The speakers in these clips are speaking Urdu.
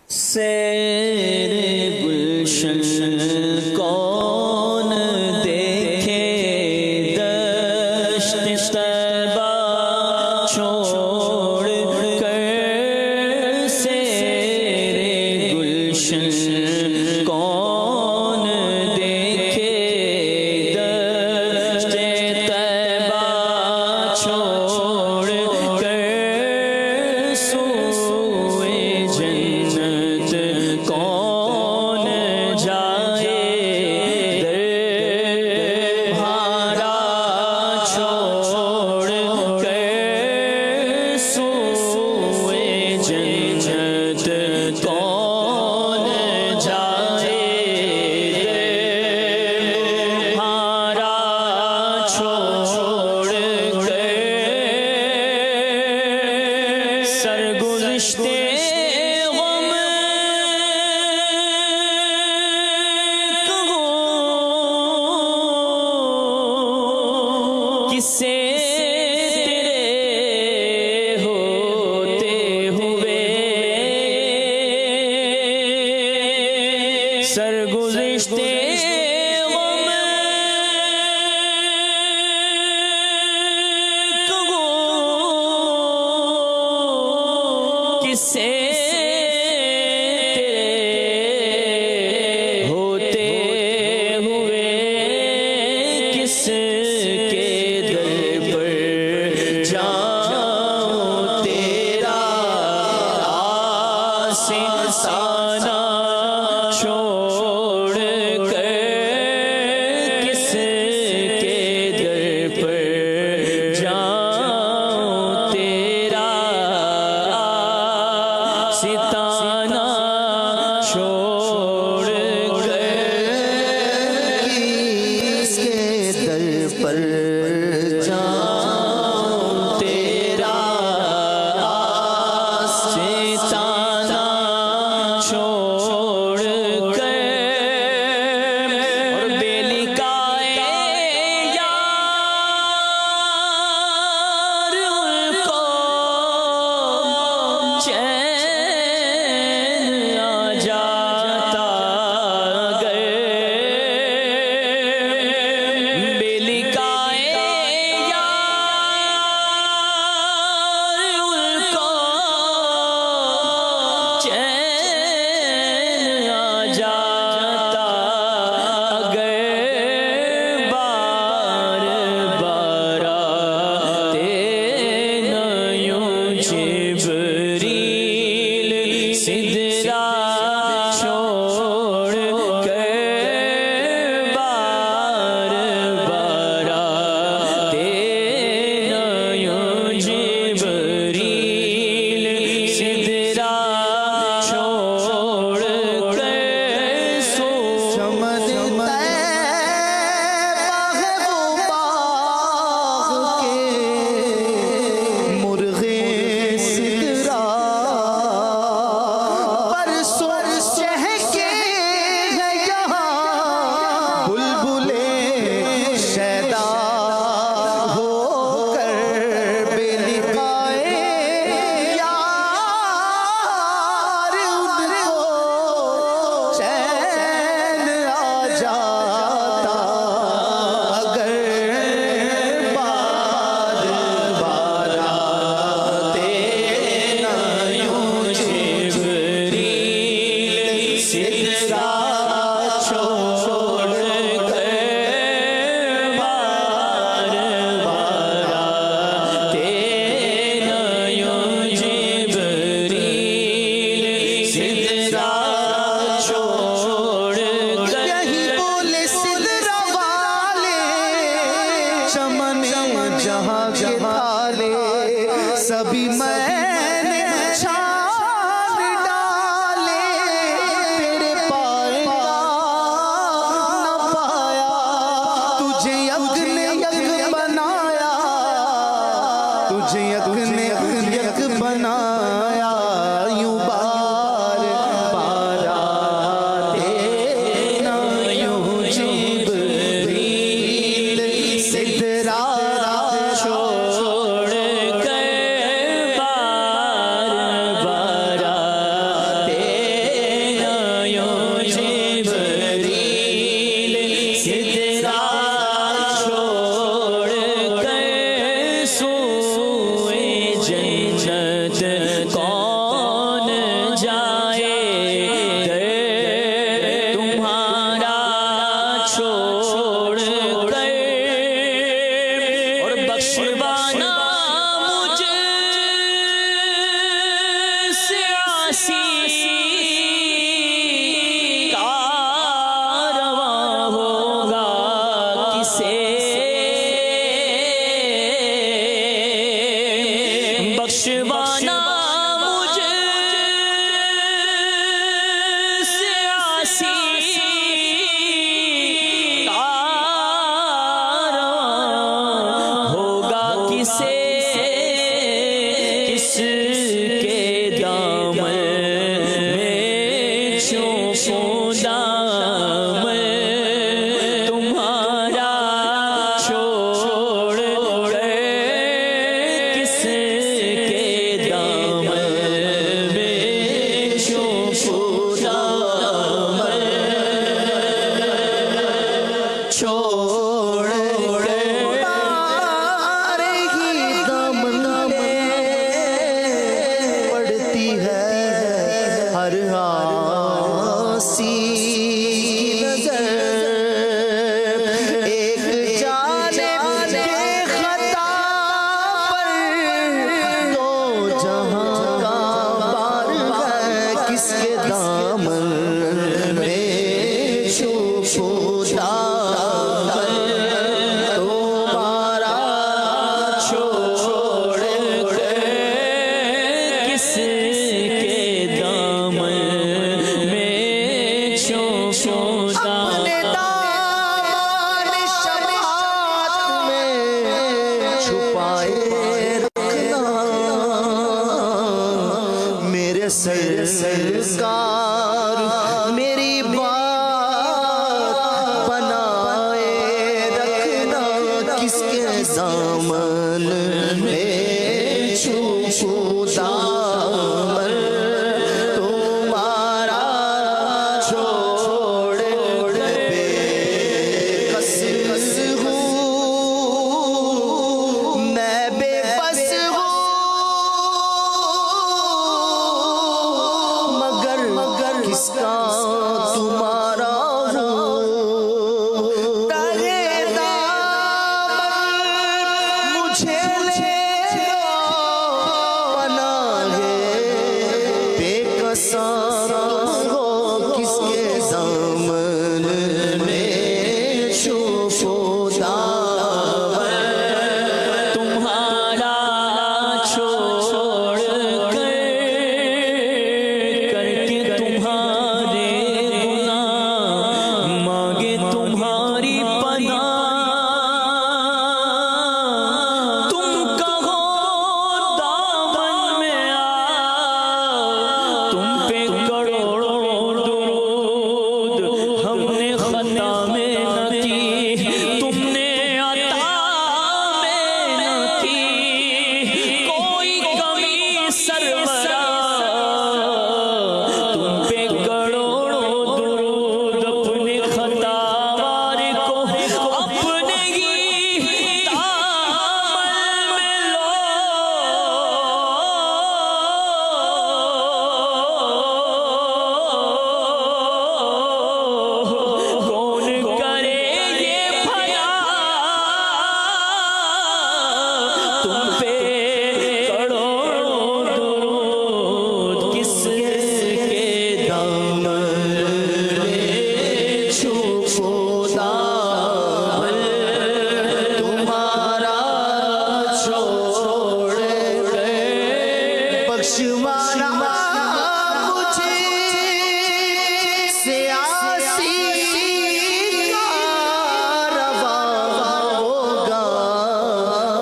سیر گلشن کون دیکھے دشت طیبہ چھوڑ کر سیر گلشن کون دیکھے دشت طیبہ چھوڑ کر سوئے جنت کون جائے در بھارا چھوڑ کر سوئے جنت کون جائے در بھارا چھوڑ کر سرگزشتے کسے تیرے ہوتے ہوئے سرگزشتے غم کسے تیرے ہوتے ہوئے کس کے در پر جاؤں تیرا آستانہ چھوڑ کر کس کے در پر جاؤں تیرا آستانہ چھوڑ کر کس کے در پر جاؤں تیرا آستانہ چھوڑ کر اور بے لکھائے یار ان کو چین ہر آسی نظر ایک جانب کے خطا پر دو جہاں کا بار ہے کس کے دامن میں چھپوتا تمہارا چھوڑ کر کس کے دامن میں چھپوتا اپنے دامان شماعت میں چھپائے رکھنا میرے سرکار میری بات بنائے رکھنا کس کے دامن میں چھپوتا تمہارا چھوڑ بے کس ہوں میں بے بس ہوں مگر کس کا تمہارا ہوں تاہے دامن مجھے لے پناہ بے کساں ہو کس کے دامن میں چھپوتا تمہارا چھوڑ کر کے تمہارے گناہ مانگے تمہاری پناہ تم کہو دامن میں آ تم پہ کروڑوں درود ہم نے خطا میں نہ کی تم نے عطا میں نہ کی کوئی کمی سرورا تم پہ کروڑوں درود اپنے خطا وار کو اپنے ہی دامن میں لو کون کرے یہ بھیا تم پہ کروڑوں درود کس کے دامن میں چھپوتا تمہارا چھوڑ بخشوانا مجھے سیاسی کا روا ہوگا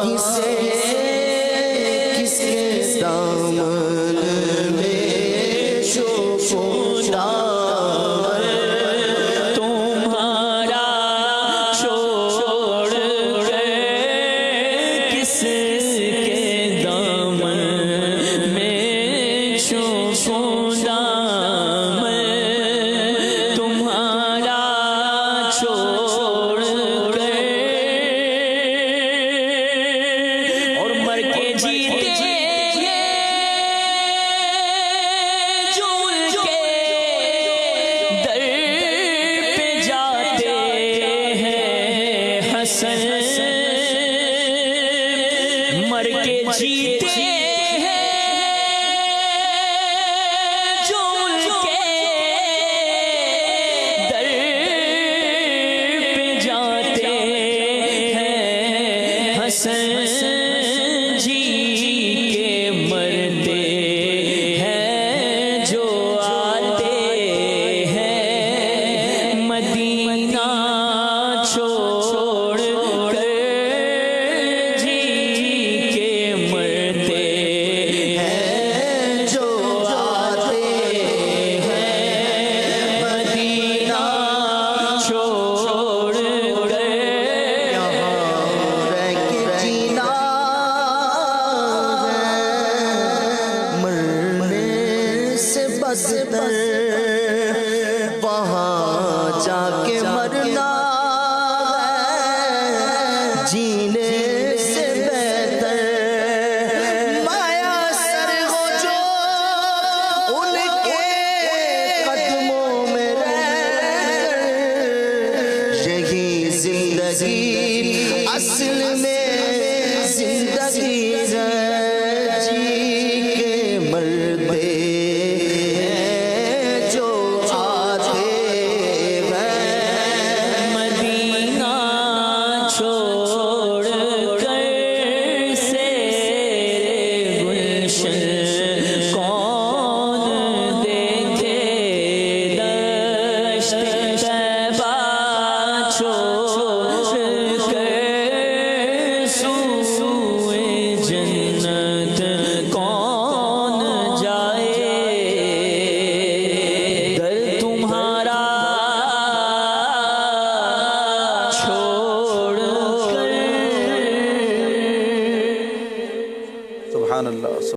کس کے دامن میں چھپوتا تمہارا چھوڑ کس کے دامن میں چھپوتا تمہارا چھوڑ اور مر کے جیتے جول کے در پہ جاتے ہیں حسن مر کے جیتے ہیں جول کے در پہ جاتے ہیں حسن جی کے مرتے ہیں جو آتے ہیں مدینہ چھوڑ کر جی کے مرتے ہیں جو آتے ہیں مدینہ چھوڑ کر رہ کے جینا مرنے سے بدتر وہاں جا کے مرنا جینے سے بہتر میسر ہو جو ان کے سبحان اللہ